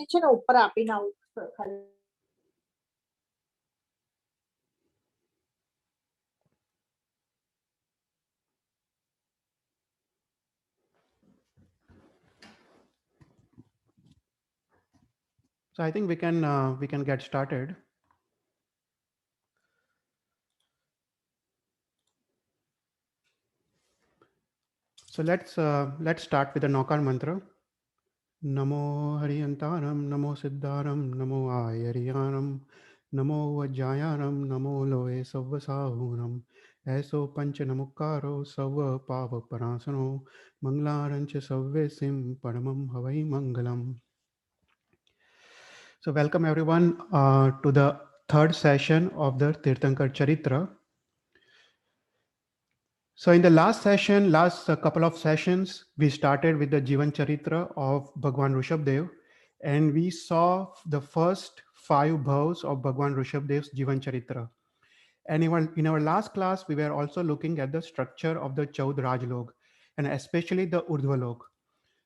છે ને ઉપર આપીને આવું ખાલી. So I think we can get started. So let's start with the Naukar mantra. Namo Hariyantaram, Namo Siddharam, Namo Ayariyanam, Namo Vajjayanam, Namo Loe Savvasahuram, Eso Pancha Namukaro, Savva Pava Parasano, Manglarancha Savvesim, Paramam Havai Mangalam. So welcome everyone to the third session of the Tirthankar Charitra. So in the last session, last couple of sessions, we started with the Jivan Charitra of Bhagwan Rishabdev, and we saw the first 5 bhavs of Bhagwan Rishabdev's Jivan Charitra. And in our last class, we were also looking at the structure of the Chaud Rajlok, and especially the Urdhva.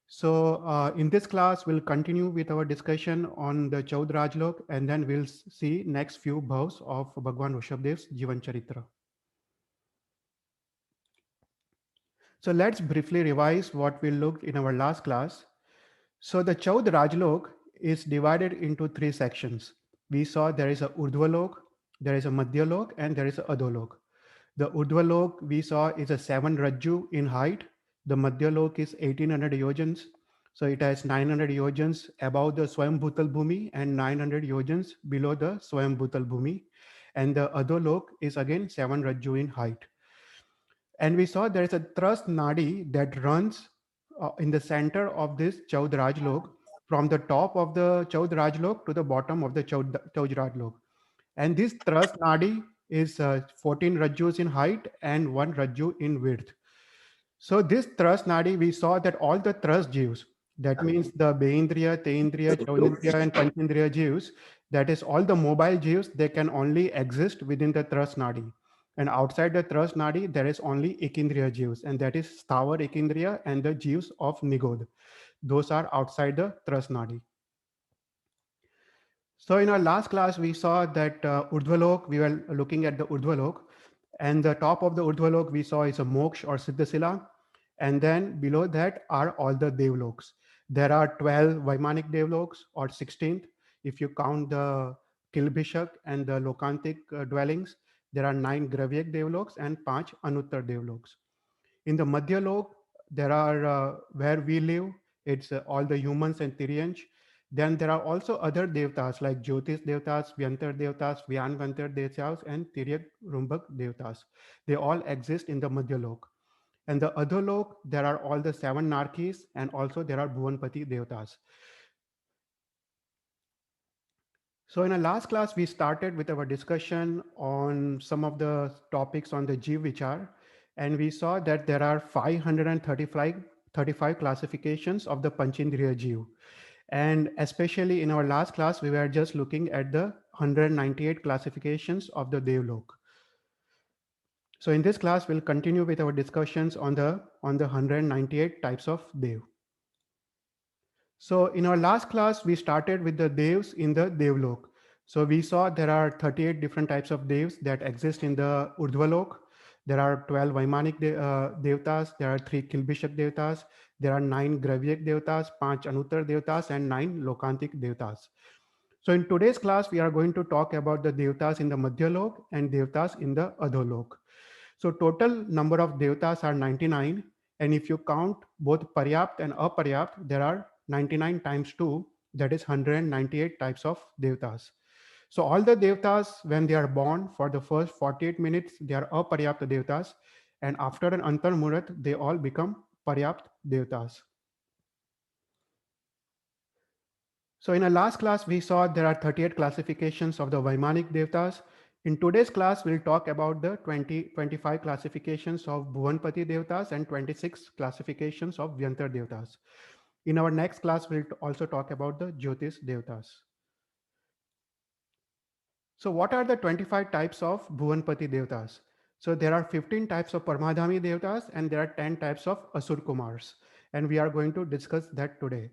So in this class, we'll continue with our discussion on the Chaud Rajlok, and then we'll see next few bhavs of Bhagwan Rishabdev's Jivan Charitra. So let's briefly revise what we looked in our last class. So the Chaud Rajlok is divided into 3 sections. We saw there is a Urdhvalok, there is a Madhyalok, and there is a Adholok. The Urdhvalok we saw is a 7 Rajju in height. The Madhyalok is 1800 yojans. So it has 900 yojans above the Swayambhutal Bhumi and 900 yojans below the Swayambhutal Bhumi. And the Adholok is again 7 Rajju in height. And we saw there is a thrust nadi that runs in the center of this Chaud Rajlok, from the top of the Chaud Rajlok to the bottom of the Chaud Rajlok. And this thrust nadi is 14 rajjus in height and 1 rajju in width. So this thrust nadi, we saw that all the thrust jivs, that means the Beindriya, Teindriya, Chaudindriya, and Panchendriya jivs, that is all the mobile jivs, they can only exist within the thrust nadi. And outside the thrust nadi, there is only Ekindriya jivs, and that is Sthavar Ekindriya and the jivs of Nigod. Those are outside the thrust nadi. So in our last class, we saw that Urdhvalok, we were looking at the Urdhvalok, and the top of the Urdhvalok we saw is a Moksha or Siddhasila, and then below that are all the Devloks. There are 12 Vaimanic Devloks, or 16th. If you count the Kilbhishak and the Lokantik dwellings, there are 9 Gravyak Devloks and 5 Anuttar Devloks. In the Madhyalok, there are where we live, it's all the humans and Tiryans. Then there are also other devtas like Jyotish devtas, Vyantar devtas, Vyanvantar devtas, and Tiryak Rumbak devtas. They all exist in the Madhyalok. And the Adholok, there are all the 7 Narkis, and also there are Bhuvanpati devtas. So in our last class, we started with our discussion on some of the topics on the Jiv Vichar, and we saw that there are 535 classifications of the Panchindriya Jiv. And especially in our last class, we were just looking at the 198 classifications of the Devlok. So in this class, we'll continue with our discussions on the 198 types of Dev. So in our last class, we started with the Devs in the Devlok. So we saw there are 38 different types of Devs that exist in the Urdhvalok. There are 12 Vaimanic Devtas, there are 3 Kilbhishak Devtas, there are 9 Gravyak Devtas, 5 Anuttar Devtas, and 9 Lokantik Devtas. So in today's class, we are going to talk about the Devtas in the Madhyalok and Devtas in the Adholok. So total number of Devtas are 99. And if you count both Paryapt and Aparyapt, there are 99 times 2, that is 198 types of Devtas. So all the Devtas, when they are born, for the first 48 minutes, they are Aparyapt Devtas. And after an Antar Murat, they all become Paryapt Devtas. So in our last class, we saw there are 38 classifications of the Vaimanic Devtas. In today's class, we'll talk about the 25 classifications of Bhuvanpati Devtas and 26 classifications of Vyantar Devtas. In our next class, we'll also talk about the Jyotish Devtas. So what are the 25 types of Bhuvanpati Devtas? So there are 15 types of Parmadhami Devtas and there are 10 types of Asur Kumars. And we are going to discuss that today.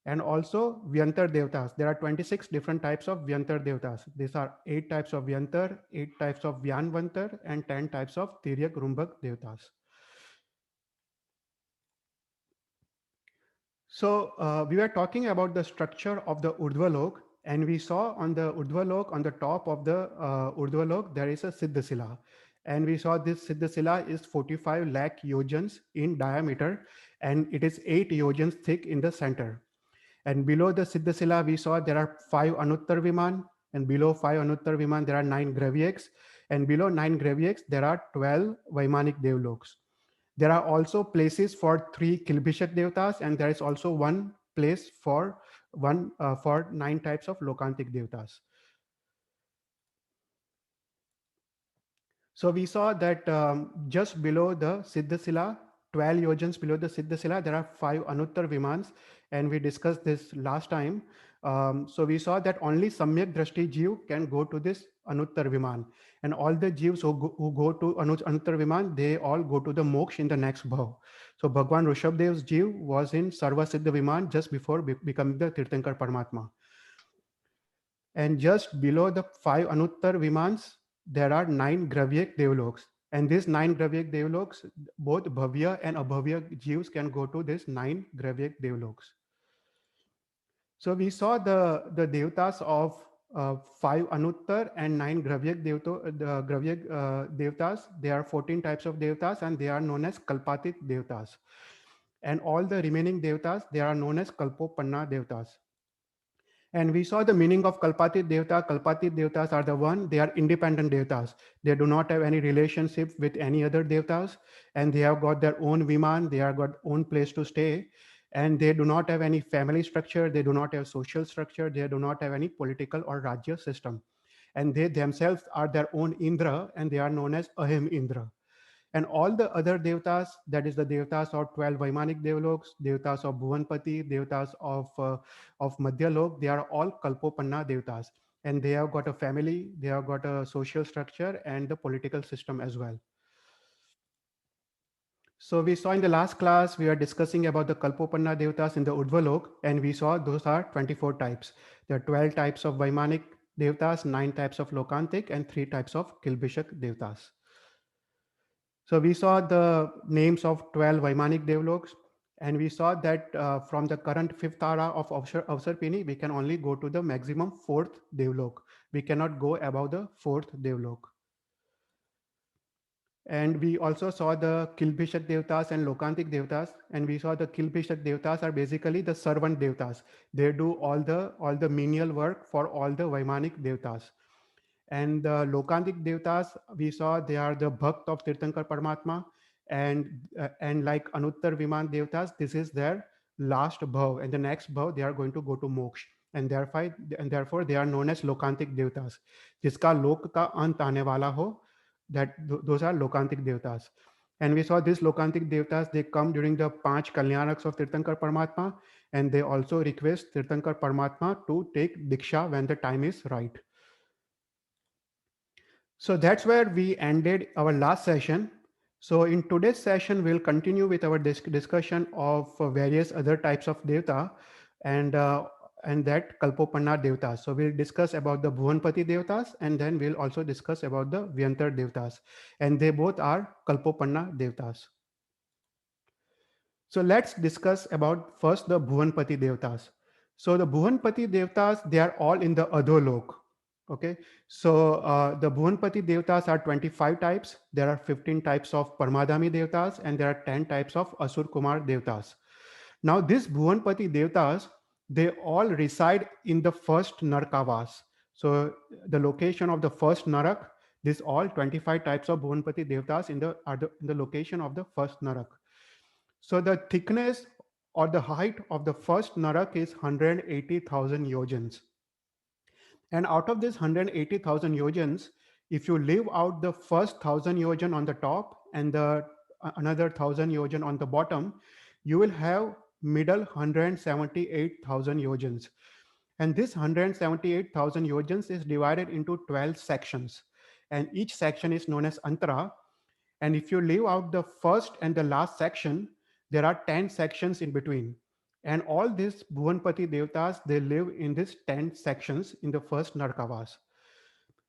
and also Vyantar Devtas. There are 26 different types of Vyantar Devtas. These are 8 types of Vyantar, 8 types of Vyanvantar, and 10 types of Tiryak Rumbak Devtas. So we were talking about the structure of the Urdhva, and we saw on the Urdhva, on the top of the Urdhva, there is a Siddhasila. And we saw this Siddhasila is 45 lakh yojans in diameter, and it is 8 yojans thick in the center. And below the Siddhasila, we saw there are 5 Anuttar Viman, and below 5 Anuttar Viman, there are 9 Gravyaks, and below 9 Gravyaks, there are 12 Vaimanik Devloks. There are also places for 3 Kilbhishak Devtas, and there is also one place for 9 types of Lokantik Devtas. So we saw that just below the Siddhasila, 12 yojans below the Siddhasila, there are 5 Anuttar Vimans, and we discussed this last time. So we saw that only Samyak Drashti Jeev can go to this Anuttar Viman, and all the Jeevs who go to Anuttar Viman, they all go to the Moksha in the next bhav. So Bhagwan Rishabdev's Jeev was in Sarva Siddha Viman just before becoming the Tirthankar Paramatma. And just below the 5 Anuttar Vimans, there are 9 Gravyak Devloks. And these 9 Gravyak Devloks, both Bhavya and Abhavya Jeeves can go to this 9 Gravyak Devloks. So we saw the Devtas of 5 Anuttar and 9 Gravyak Devtas. There are 14 types of Devtas, and they are known as Kalpatit Devtas. And all the remaining Devtas, they are known as Kalpopanna Devtas. And we saw the meaning of Kalpatit Devta. Kalpatit Devtas are the one, they are independent Devtas. They do not have any relationship with any other Devtas, and they have got their own Viman, they have got own place to stay, and they do not have any family structure, they do not have social structure, they do not have any political or Rajya system. And they themselves are their own Indra, and they are known as Ahim Indra. And all the other devtas, that is the devtas of 12 Vaimanik Devloks, devtas of Bhuvanpati, devtas of Madhyalok, they are all Kalpopanna devtas. And they have got a family, they have got a social structure and the political system as well. So we saw in the last class, we are discussing about the Kalpopanna devtas in the Urdhva, and we saw those are 24 types. There are 12 types of Vaimanik devtas, 9 types of Lokantik, and 3 types of Kilbhishak devtas. So we saw the names of 12 Vaimanik Devloks, and we saw that from the current 5th ara of Avsarpini, we can only go to the maximum 4th Devlok. We cannot go above the 4th Devlok. And we also saw the Kilbhishak Devtas and Lokantik Devtas, and we saw the Kilbhishak Devtas are basically the servant Devtas. They do all the menial work for all the Vaimanik Devtas. And the Lokantik Devtas, we saw they are the Bhakt of Tirthankar Paramatma, and like Anuttar Viman Devtas, this is their last bhav, and the next bhav they are going to go to moksha, and therefore they are known as Lokantik Devtas. Jiska lok ka ant aane wala ho, those are Lokantik Devtas. And we saw these Lokantik Devtas, they come during the 5 Kalyanaks of Tirthankar Paramatma, and they also request Tirthankar Paramatma to take Diksha when the time is right. So that's where we ended our last session. So in today's session, we'll continue with our discussion of various other types of Devta and that Kalpopanna Devtas. So we'll discuss about the Bhuvanpati Devtas, and then we'll also discuss about the Vyantar Devtas. And they both are Kalpopanna Devtas. So let's discuss about first the Bhuvanpati Devtas. So the Bhuvanpati Devtas, they are all in the Adholok. Okay, so the Bhuvanpati Devtas are 25 types. There are 15 types of Parmadhami Devtas, and there are 10 types of Asur Kumar Devtas. Now these Bhuvanpati Devtas, they all reside in the first Narkavas. So the location of the first Narak, these all 25 types of Bhuvanpati Devtas in the location of the first Narak. So the thickness or the height of the first Narak is 180,000 yojans. And out of this 180,000 yojans, if you leave out the first 1,000 yojan on the top and the another 1,000 yojan on the bottom, you will have middle 178,000 yojans. And this 178,000 yojans is divided into 12 sections. And each section is known as Antara. And if you leave out the first and the last section, there are 10 sections in between. And all these Bhuvanpati Devtas, they live in these 10 sections in the first Narkavas.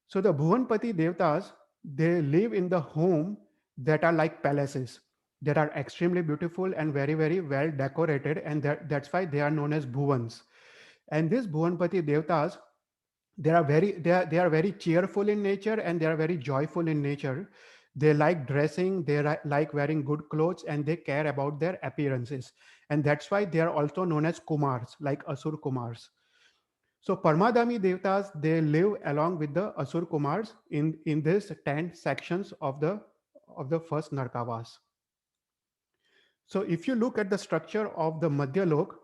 So the Bhuvanpati Devtas, they live in the home that are like palaces, that are extremely beautiful and very, very well decorated. And that's why they are known as Bhuvans. And these Bhuvanpati Devtas, they are very cheerful in nature, and they are very joyful in nature. They like dressing, like wearing good clothes, and they care about their appearances. And that's why they are also known as Kumars, like Asur Kumars. So Parmadhami Devtas, they live along with the Asur Kumars in this 10 sections of the first Narkavas. So if you look at the structure of the Madhyalok,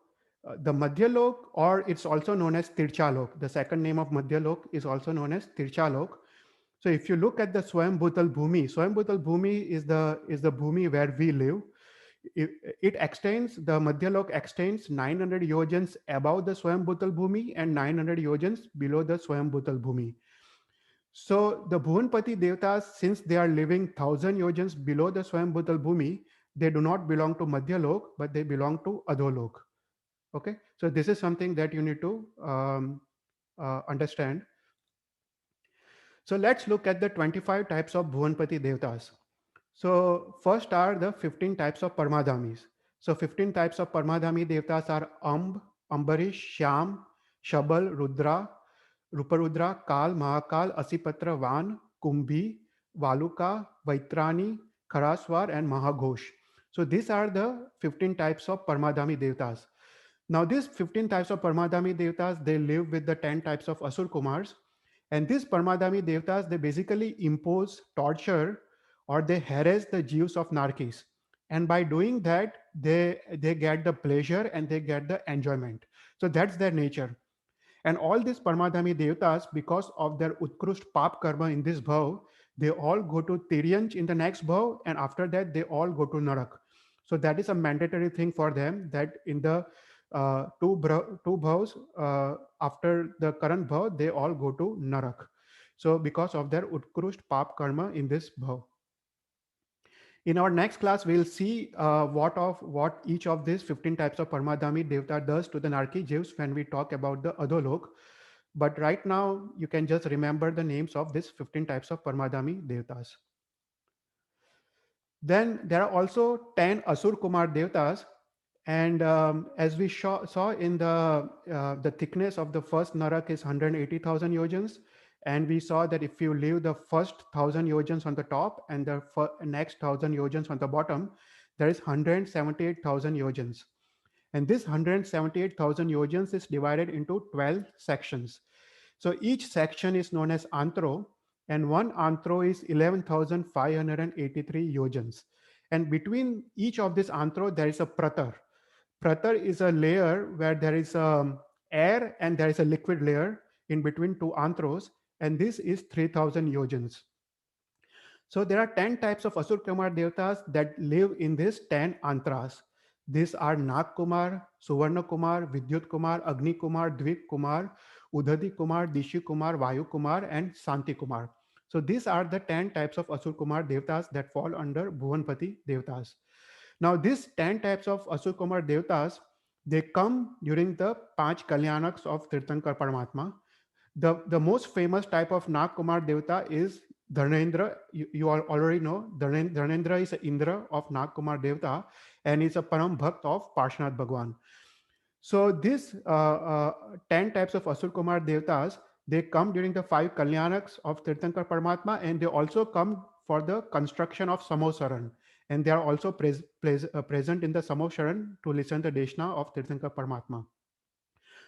or it's also known as Tirchalok, the second name of Madhyalok is also known as Tirchalok. So if you look at the Swayambhutal Bhumi is the Bhumi where we live. It extends, the Madhyalok extends 900 yojans above the Swayambhutal Bhumi and 900 yojans below the Swayambhutal Bhumi. So the Bhuvanpati Devtas, since they are living 1000 yojans below the Swayambhutal Bhumi, they do not belong to Madhyalok, but they belong to Adholok. Okay, so this is something that you need to understand. So let's look at the 25 types of Bhuvanpati Devtas. So first are the 15 types of Parmadhamis. So 15 types of Parmadhami Devtas are Ambarish, Shyam, Shabal, Rudra, Ruparudra, Kal, Mahakal, Asipatra, Van, Kumbhi, Valuka, Vaitrani, Kharaswar, and Mahaghosh. So these are the 15 types of Parmadhami Devtas. Now these 15 types of Parmadhami Devtas, they live with the 10 types of Asur Kumars. And these Parmadhami Devtas, they basically impose torture or they harass the Jews of Narkis. And by doing that, they get the pleasure and they get the enjoyment. So that's their nature. And all these Parmadhami Devtas, because of their Utkrusht Pap Karma in this bhav, they all go to Tiryanch in the next bhav, and after that, they all go to Narak. So that is a mandatory thing for them, that in the two bhavs, after the current bhav, they all go to Narak. So because of their Utkrusht Pap Karma in this bhav. In our next class, we'll see what each of these 15 types of Parmadhami Devta does to the Narki Jews when we talk about the Adholok. But right now, you can just remember the names of these 15 types of Parmadhami Devtas. Then there are also 10 Asur Kumar Devtas. And as we saw in the thickness of the first Narak is 180,000 yojans. And we saw that if you leave the first 1000 yojans on the top and the next 1000 yojans on the bottom, there is 178,000 yojans. And this 178,000 yojans is divided into 12 sections. So each section is known as Antro, and one Antro is 11,583 yojans. And between each of this Antro, there is a Pratar. Pratar is a layer where there is air and there is a liquid layer in between two Antros, and this is 3,000 yojans. So there are 10 types of Asur Kumar Devtas that live in these 10 Antras. These are Nag Kumar, Suvarna Kumar, Vidyut Kumar, Agni Kumar, Dvik Kumar, Udhadi Kumar, Dishi Kumar, Vayu Kumar, and Santi Kumar. So these are the 10 types of Asur Kumar Devtas that fall under Bhuvanpati Devtas. Now these 10 types of Asur Kumar Devtas, they come during the Panch Kalyanaks of Tirthankar Paramatma. The most famous type of Nag Kumar Devta is Dharnendra. You all already know Dharnendra is an Indra of Nag Kumar Devta, and is a Param Bhakt of Parshanath Bhagwan. So these 10 types of Asur Kumar Devtas, they come during the 5 Kalyanaks of Tirthankar Paramatma, and they also come for the construction of Samosaran. And they are also present in the Samosaran to listen the Deshna of Tirthankar Paramatma.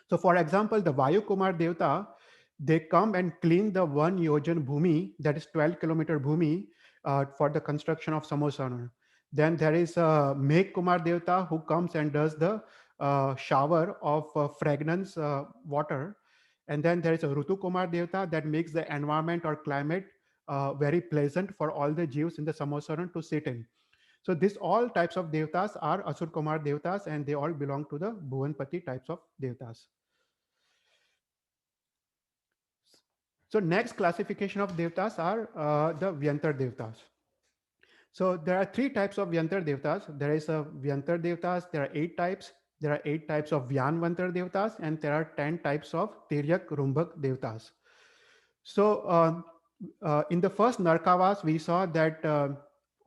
So for example, the Vayu Kumar Devta, they come and clean the 1 yojan bhumi, that is 12 kilometer bhumi, for the construction of Samosaran. Then there is Megh Kumar Devta who comes and does the shower of fragrance water. And then there is a Rutu Kumar Devta that makes the environment or climate very pleasant for all the Jews in the Samosaran to sit in. So these all types of Devtas are Asur Kumar Devtas, and they all belong to the Bhuvanpati types of Devtas. So next classification of Devtas are the Vyantar Devtas. So there are 3 types of Vyantar Devtas. There is a Vyantar Devtas, there are 8 types. there are 8 types of Vyanvantar Devtas, and there are 10 types of Tiryak Rumbak Devtas. So in the first Narkavas, we saw that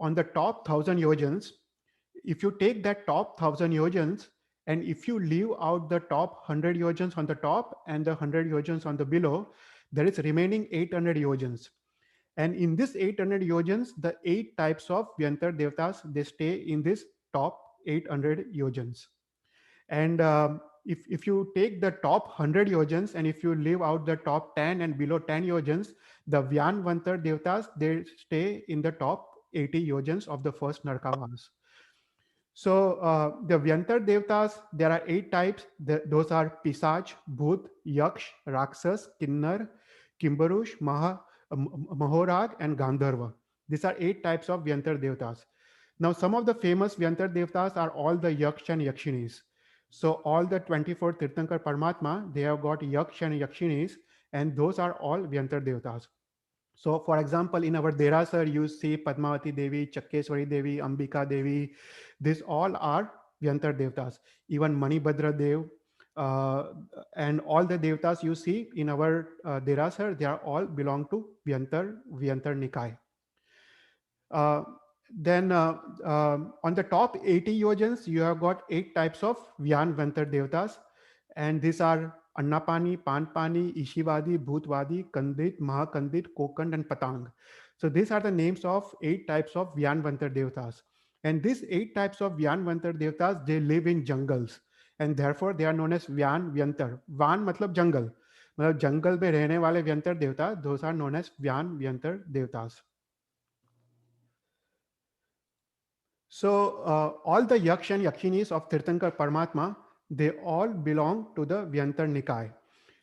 on the top 1000 yojans, if you take that top 1000 yojans and if you leave out the top 100 yojans on the top and the 100 yojans on the below, there is remaining 800 yojans. And in this 800 yojans, the 8 types of Vyantar Devtas, they stay in this top 800 yojans. And if you take the top 100 yojans and if you leave out the top 10 and below 10 yojans, the Vyanvantar Devtas, they stay in the top 80 yojans of the first Narkavas. So the Vyantar Devtas, there are 8 types. Those are Pisach, Bhut, Yaksh, Raksas, Kinnar, Kimbarush, Mahorag, and Gandharva. These are 8 types of Vyantar Devtas. Now, some of the famous Vyantar Devtas are all the Yaksh and Yakshinis. So all the 24 Tirthankar Paramatma, they have got Yaksh and Yakshinis, and those are all Vyantar Devtas. So for example, in our Derasar, you see Padmavati Devi, Chakkeswari Devi, Ambika Devi. These all are Vyantar Devtas. Even Manibhadra Dev, and all the Devtas you see in our Derasar, they are all belong to Vyantar Nikai. Then on the top 80 yojans, you have got 8 types of Vyantar Devtas, and these are Annapani, Panpani, Ishivadi, Bhutvadi, Kandit, Mahakandit, Kokand, and Patang. So these are the names of 8 types of Vyanvantar Devtas. And these 8 types of Vyanvantar Devtas, they live in jungles. And therefore, they are known as Vyantar. Van matlab jungle. मतलब जंगल में रहने वाले व्यंतर देवता, those are known as Vyantar Devtas. So all the Yaksh and Yakshinis of Tirthankar Paramatma, they all belong to the Vyantar Nikai.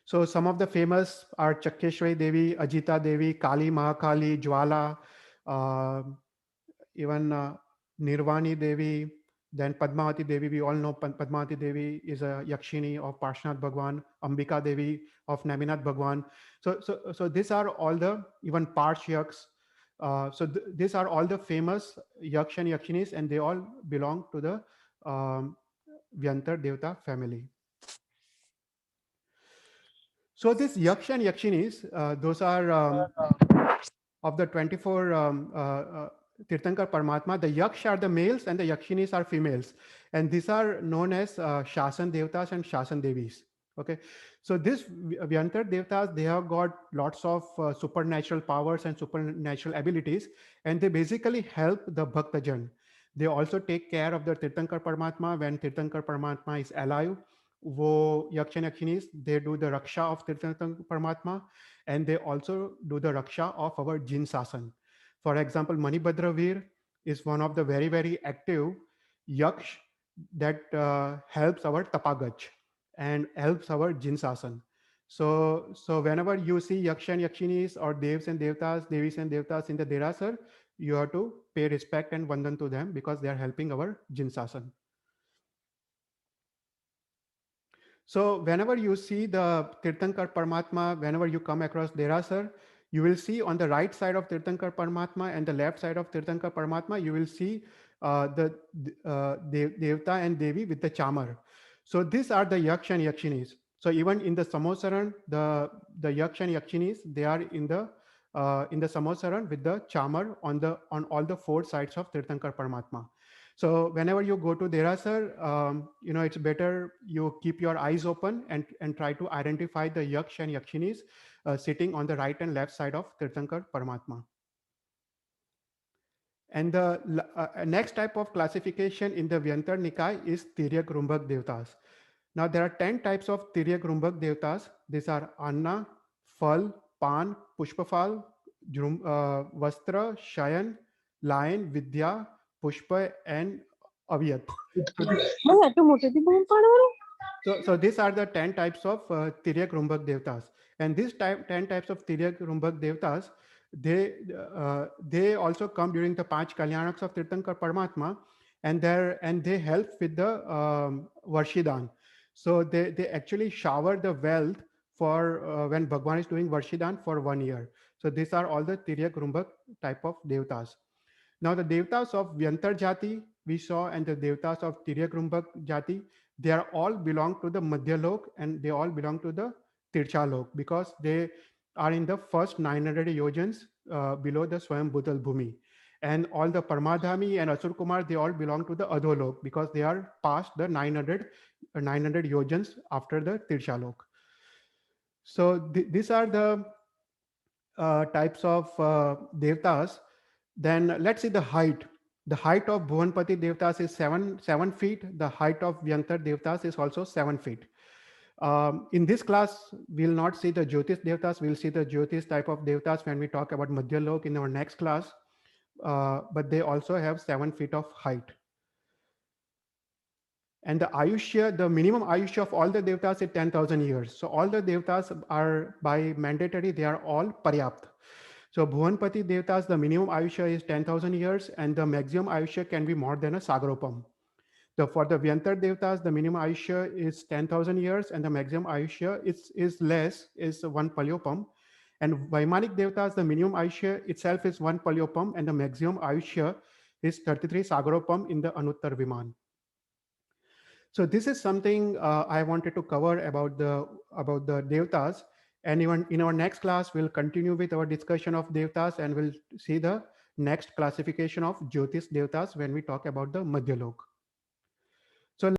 So some of the famous are Chakkeshwari Devi, Ajita Devi, Kali Mahakali, Jwala, even Nirvani Devi, then Padmavati Devi. We all know Padmavati Devi is a Yakshini of Parshnath Bhagwan, Ambika Devi of Naminath Bhagwan. So these are all the, even Parsh Yaks. These are all the famous Yaksh and Yakshinis, and they all belong to the Vyantar Devta family. So this Yaksh and Yakshinis, those are of the 24 Tirthankar Paramatma. The Yaksh are the males and the Yakshinis are females. And these are known as Shasan Devtas and Shasan Devis. Okay, so this Vyantar Devtas, they have got lots of supernatural powers and supernatural abilities, and they basically help the Bhaktajan. They also take care of the Tirthankar Paramatma when Tirthankar Paramatma is alive. Wo Yaksh and Yakshinis, they do the Raksha of Tirthankar Paramatma, and they also do the Raksha of our Jin Sasan. For example, Manibhadra Veer is one of the very, very active Yaksh that helps our Tapagach and helps our Jin Sasan. So whenever you see Yaksh and Yakshinis or Devs and Devtas, Devis and Devtas in the Derasar, you have to pay respect and vandan to them because they are helping our Jin Sasan. So whenever you see the Tirthankar Paramatma, whenever you come across Derasar, you will see on the right side of Tirthankar Paramatma and the left side of Tirthankar Paramatma, you will see the Devta and Devi with the chamar. So these are the Yaksh and Yakshinis. So even in the Samosaran, the Yaksh and Yakshinis, they are in the Samosaran with the chamar on all the 4 sides of Tirthankar Paramatma. So whenever you go to Derasar, it's better you keep your eyes open and try to identify the Yaksh and Yakshinis sitting on the right and left side of Tirthankar Paramatma. And the next type of classification in the Vyantar Nikai is Tiryak Rumbak Devtas. Now there are 10 types of Tiryak Rumbak Devtas. These are Anna, Phal, Pan, Pushpafal, Vastra, Shayan, Lion, Vidya, Pushpa, and Avyat. So these are the 10 types of Tiryak Rumbak Devtas. And these 10 types of Tiryak Rumbak Devtas, they also come during the Panch Kalyanaks of Tirthankar Paramatma, and they help with the Varshidan. So they actually shower the wealth for when Bhagwan is doing Varshidan for 1 year. So these are all the Tiryak Rumbak type of Devtas. Now the Devtas of Vyantar Jati we saw, and the Devtas of Tiryak Rumbak Jati, they are all belong to the Madhyalok, and they all belong to the Tirchalok, because they are in the first 900 yojans below the Swayam Bhutal Bhumi. And all the Parmadhami and Asur Kumar, they all belong to the Adholok, because they are past the 900 yojans after the Tirchalok. So these are the types of devtas. Then let's see the height. The height of Bhuvanpati devtas is 7 feet. The height of Vyantar devtas is also 7 feet. In this class, we'll not see the Jyotish devtas. We'll see the Jyotish type of devtas when we talk about Madhyalok in our next class. But they also have 7 feet of height. And the Ayushya, the minimum Ayushya of all the devtas is 10,000 years. So all the devtas are, by mandatory, they are all Paryapt. So Bhuvanpati devtas, the minimum Ayushya is 10,000 years, and the maximum Ayushya can be more than a Sagaropam. So for the Vyantar devtas, the minimum Ayushya is 10,000 years, and the maximum Ayushya is less, is 1 Palyopam. And Vaimanik devtas, the minimum Ayushya itself is 1 Palyopam, and the maximum Ayushya is 33 Sagaropam in the Anuttar Viman. So this is something I wanted to cover about the devtas. And even in our next class, we'll continue with our discussion of devtas, and we'll see the next classification of Jyotish devtas when we talk about the Madhyalok.